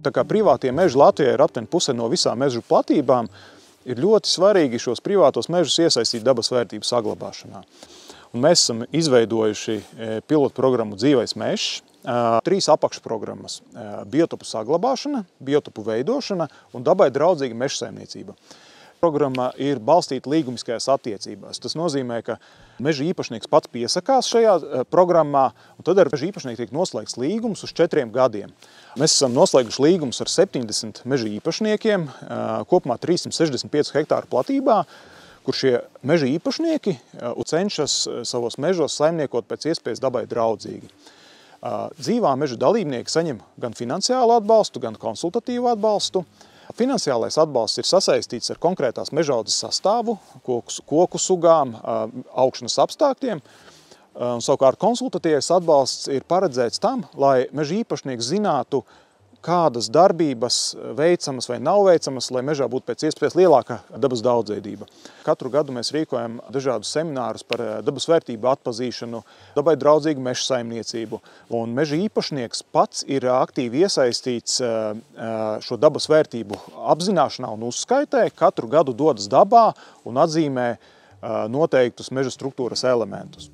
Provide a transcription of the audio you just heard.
Tā kā privātie meži Latvijā ir aptuveni puse no visām mežu platībām, ir ļoti svarīgi šos privātos mežus iesaistīt dabas vērtību saglabāšanā. Un mēs esam izveidojuši pilotu programmu Dzīvais mežs, 3 apakšprogrammas – biotopu saglabāšana, biotopu veidošana un dabai draudzīga mežsaimniecība. Programma ir balstīta līgumiskajās attiecībās. Tas nozīmē, ka meža īpašnieks pats piesakās šajā programmā, un tad ar meža īpašnieku tiek noslēgts līgums uz 4 gadiem. Mēs esam noslēguši līgumus ar 70 meža īpašniekiem, kopumā 365 hektāru platībā, kur šie meža īpašnieki cenšas savos mežos saimniekot pēc iespējas dabai draudzīgi. Dzīvā meža dalībnieki saņem gan finansiālu atbalstu, gan konsultatīvu atbalstu. Finansiālais atbalsts ir sasaistīts ar konkrētās mežaudzes sastāvu, koku sugām, augšanas apstākļiem. Savukārt konsultatīvais atbalsts ir paredzēts tam, lai meža īpašnieks zinātu, kādas darbības veicamas vai nav veicamas, lai mežā būtu pēc iespējas lielāka dabas daudzveidība. Katru gadu mēs rīkojam dažādus seminārus par dabas vērtību atpazīšanu, dabai draudzīgu meža saimniecību. Un meža īpašnieks pats ir aktīvi iesaistīts šo dabas vērtību apzināšanā un uzskaitē, katru gadu dodas dabā un atzīmē noteiktus meža struktūras elementus.